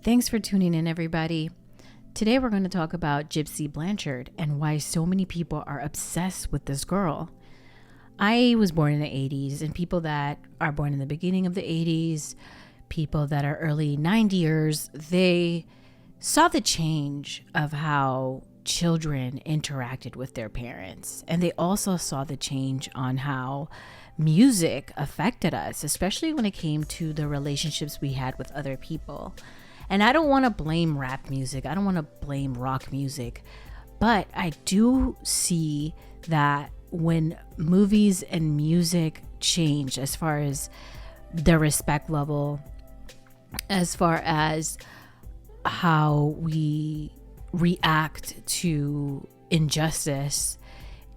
Thanks for tuning in, everybody. Today we're going to talk about Gypsy Blanchard and why so many people are obsessed with this girl. I was born in the 80s, and people that are born in the beginning of the 80s, people that are early 90ers, they saw the change of how children interacted with their parents. And they also saw the change on how music affected us, especially when it came to the relationships we had with other people. And I don't want to blame rap music. I don't want to blame rock music. But I do see that when movies and music change as far as the respect level, as far as how we react to injustice,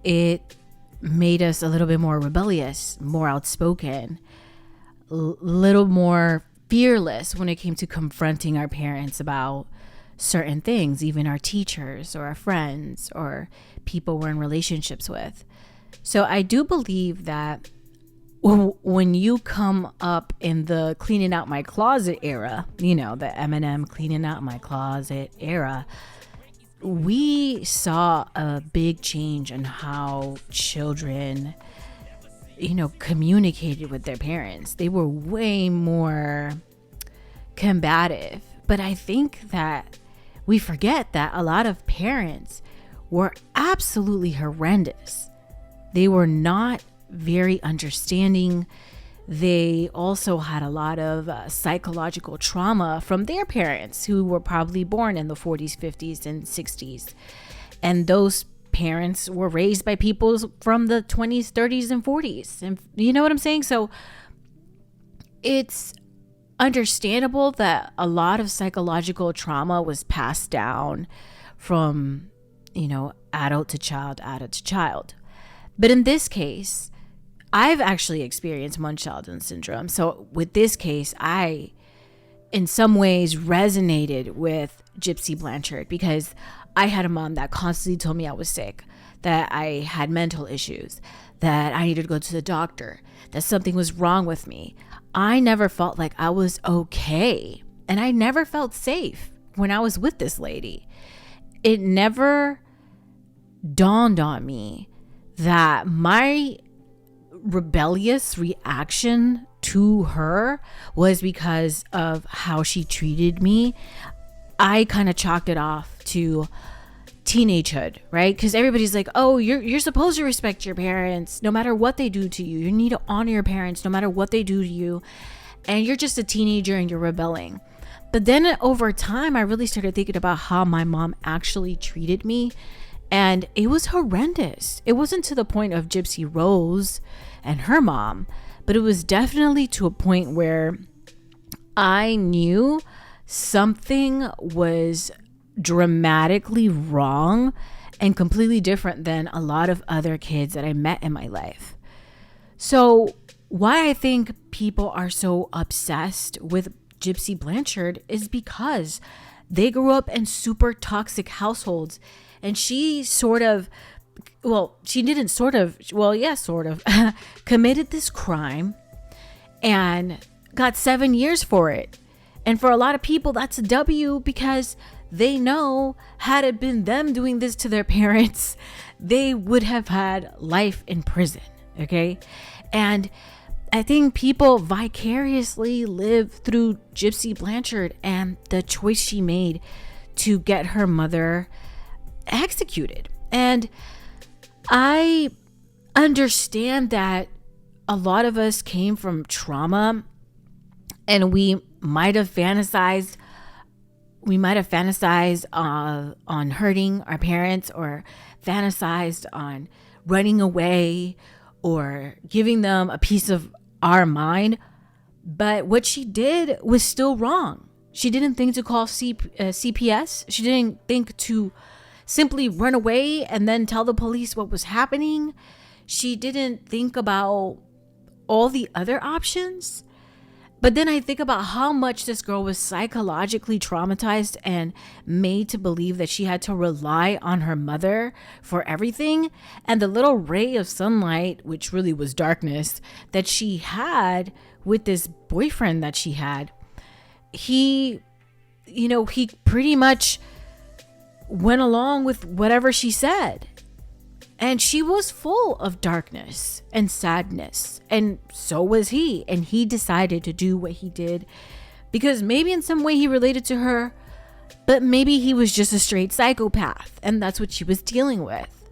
it made us a little bit more rebellious, more outspoken, a little more fearless when it came to confronting our parents about certain things, even our teachers or our friends or people we're in relationships with. So I do believe that when you come up in the cleaning out my closet era, the Eminem cleaning out my closet era, we saw a big change in how children communicated with their parents. They were way more combative. But I think that we forget that a lot of parents were absolutely horrendous. They were not very understanding. They also had a lot of psychological trauma from their parents who were probably born in the 40s, 50s, and 60s. And those parents were raised by people from the 20s, 30s, and 40s. And you know what I'm saying? So it's understandable that a lot of psychological trauma was passed down from, adult to child. But in this case, I've actually experienced Munchausen syndrome. So with this case, I, in some ways, resonated with Gypsy Blanchard because I had a mom that constantly told me I was sick, that I had mental issues, that I needed to go to the doctor, that something was wrong with me. I never felt like I was okay. And I never felt safe when I was with this lady. It never dawned on me that my rebellious reaction to her was because of how she treated me. I kind of chalked it off to teenagehood, right? Because everybody's like, oh, you're supposed to respect your parents no matter what they do to you. You need to honor your parents no matter what they do to you. And you're just a teenager and you're rebelling. But then over time, I really started thinking about how my mom actually treated me. And it was horrendous. It wasn't to the point of Gypsy Rose and her mom, but it was definitely to a point where I knew something was dramatically wrong and completely different than a lot of other kids that I met in my life. So why I think people are so obsessed with Gypsy Blanchard is because they grew up in super toxic households, and she committed this crime and got 7 years for it. And for a lot of people, that's a W because they know had it been them doing this to their parents, they would have had life in prison. Okay. And I think people vicariously live through Gypsy Blanchard and the choice she made to get her mother executed. And I understand that a lot of us came from trauma, and we might have fantasized on hurting our parents, or fantasized on running away or giving them a piece of our mind. But what she did was still wrong. She didn't think to call CPS. She didn't think to simply run away and then tell the police what was happening. She didn't think about all the other options. But then I think about how much this girl was psychologically traumatized and made to believe that she had to rely on her mother for everything. And the little ray of sunlight, which really was darkness, that she had with this boyfriend that she had, he he pretty much went along with whatever she said. And she was full of darkness and sadness. And so was he. And he decided to do what he did because maybe in some way he related to her, but maybe he was just a straight psychopath. And that's what she was dealing with.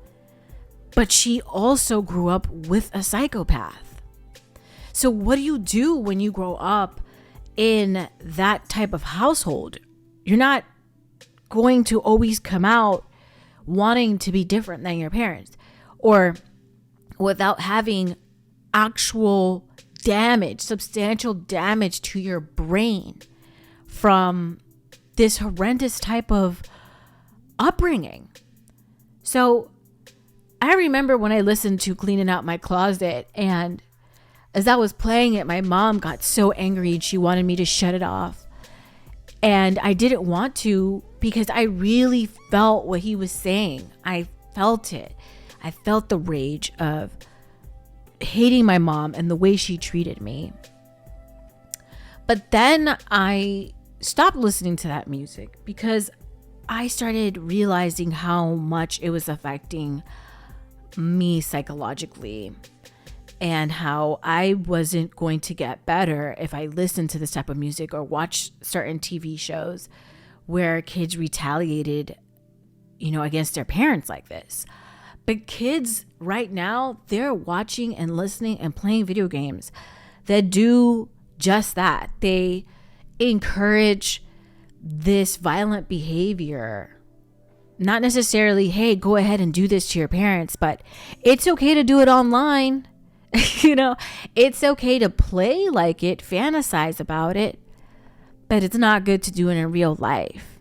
But she also grew up with a psychopath. So what do you do when you grow up in that type of household? You're not going to always come out wanting to be different than your parents, or without having actual damage, substantial damage to your brain from this horrendous type of upbringing. So I remember when I listened to Cleaning Out My Closet, and as I was playing it, my mom got so angry and she wanted me to shut it off. And I didn't want to because I really felt what he was saying. I felt it. I felt the rage of hating my mom and the way she treated me. But then I stopped listening to that music because I started realizing how much it was affecting me psychologically, and how I wasn't going to get better if I listened to this type of music or watched certain TV shows where kids retaliated, against their parents like this. But kids right now, they're watching and listening and playing video games that do just that. They encourage this violent behavior. Not necessarily, hey, go ahead and do this to your parents, but it's okay to do it online. It's okay to play like it, fantasize about it, but it's not good to do it in real life.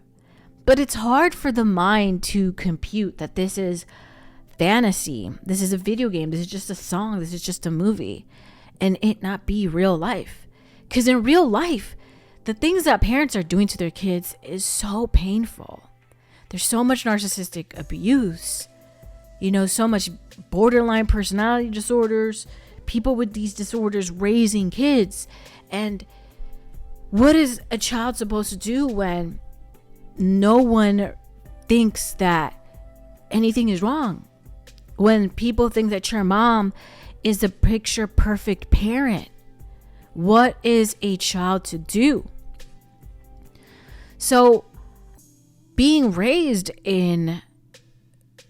But it's hard for the mind to compute that this is fantasy. This is a video game. This is just a song. This is just a movie, and it not be real life. Because in real life, the things that parents are doing to their kids is so painful. There's so much narcissistic abuse, so much borderline personality disorders, people with these disorders raising kids. And what is a child supposed to do when no one thinks that anything is wrong? When people think that your mom is a picture perfect parent, what is a child to do? So being raised in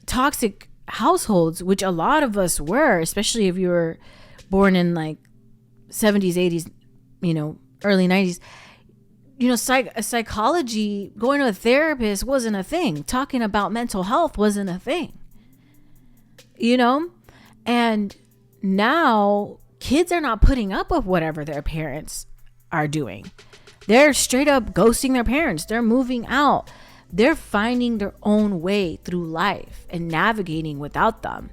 toxic households, which a lot of us were, especially if you were born in like 70s, 80s, early 90s, psychology, going to a therapist wasn't a thing. Talking about mental health wasn't a thing, and now kids are not putting up with whatever their parents are doing. They're straight up ghosting their parents. They're moving out. They're finding their own way through life and navigating without them.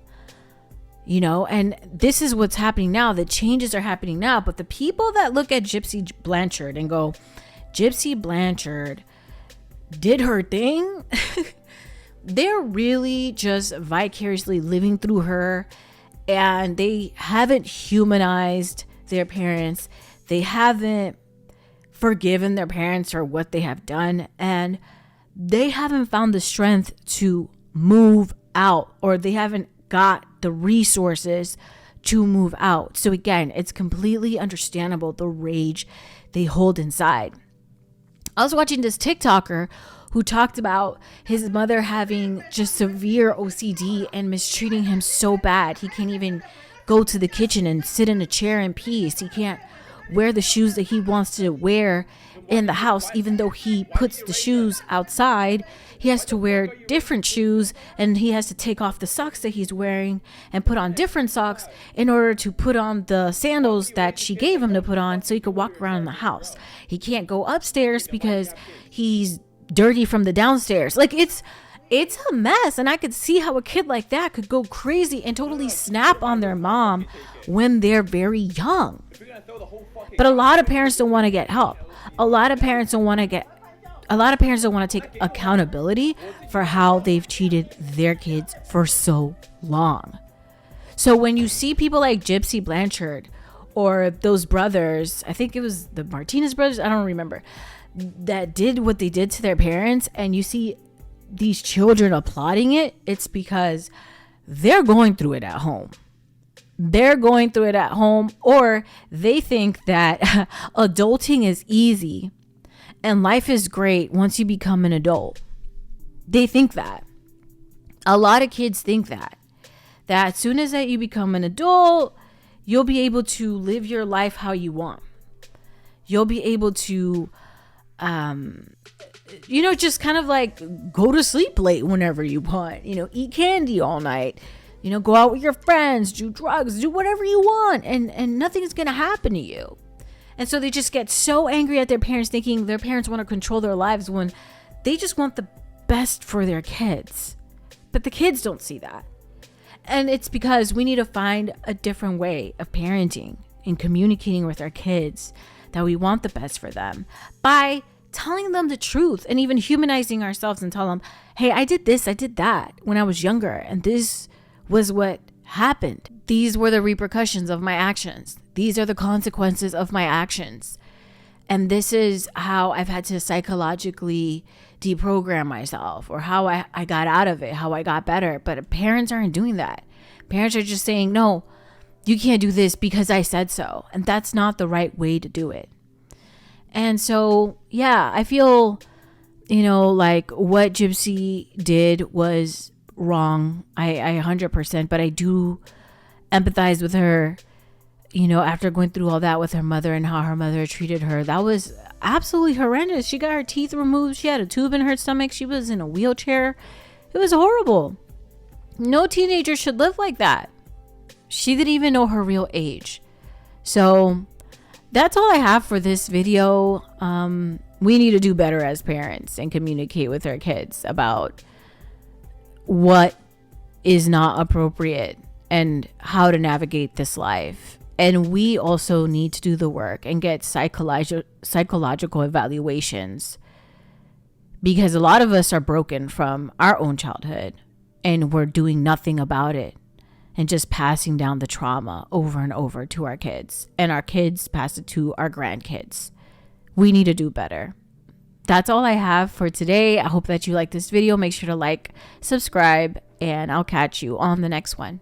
And this is what's happening now. The changes are happening now. But the people that look at Gypsy Blanchard and go, Gypsy Blanchard did her thing, they're really just vicariously living through her, and they haven't humanized their parents. They haven't forgiven their parents for what they have done, and they haven't found the strength to move out, or they haven't got the resources to move out. So again, it's completely understandable the rage they hold inside. I was watching this TikToker who talked about his mother having just severe OCD and mistreating him so bad. He can't even go to the kitchen and sit in a chair in peace. He can't wear the shoes that he wants to wear in the house. Even though he puts the shoes outside, he has to wear different shoes, and he has to take off the socks that he's wearing and put on different socks in order to put on the sandals that she gave him to put on so he could walk around in the house. He can't go upstairs because he's dirty from the downstairs. Like, it's a mess. And I could see how a kid like that could go crazy and totally snap on their mom when they're very young. But a lot of parents don't want to get help. A lot of parents don't want to take accountability for how they've treated their kids for so long. So when you see people like Gypsy Blanchard or those brothers, I think it was the Martinez brothers, I don't remember, that did what they did to their parents, and you see these children applauding it, it's because they're going through it at home. They're going through it at home, or they think that adulting is easy and life is great once you become an adult. They think that. A lot of kids think that as soon as that you become an adult, you'll be able to live your life how you want. You'll be able to, just kind of like go to sleep late whenever you want, eat candy all night, go out with your friends, do drugs, do whatever you want, and nothing's going to happen to you. And so they just get so angry at their parents, thinking their parents want to control their lives when they just want the best for their kids. But the kids don't see that. And it's because we need to find a different way of parenting and communicating with our kids that we want the best for them by telling them the truth and even humanizing ourselves and tell them, hey, I did this, I did that when I was younger, and this was what happened. These were the repercussions of my actions. These are the consequences of my actions. And this is how I've had to psychologically deprogram myself, or how I got out of it, how I got better. But parents aren't doing that. Parents are just saying, no, you can't do this because I said so. And that's not the right way to do it. And so, yeah, I feel, like what Gypsy did was wrong. I 100%, but I do empathize with her, after going through all that with her mother and how her mother treated her. That was absolutely horrendous. She got her teeth removed. She had a tube in her stomach. She was in a wheelchair. It was horrible. No teenager should live like that. She didn't even know her real age. So that's all I have for this video. We need to do better as parents and communicate with our kids about what is not appropriate and how to navigate this life. And we also need to do the work and get psychological evaluations, because a lot of us are broken from our own childhood and we're doing nothing about it and just passing down the trauma over and over to our kids, and our kids pass it to our grandkids. We need to do better. That's all I have for today. I hope that you like this video. Make sure to like, subscribe, and I'll catch you on the next one.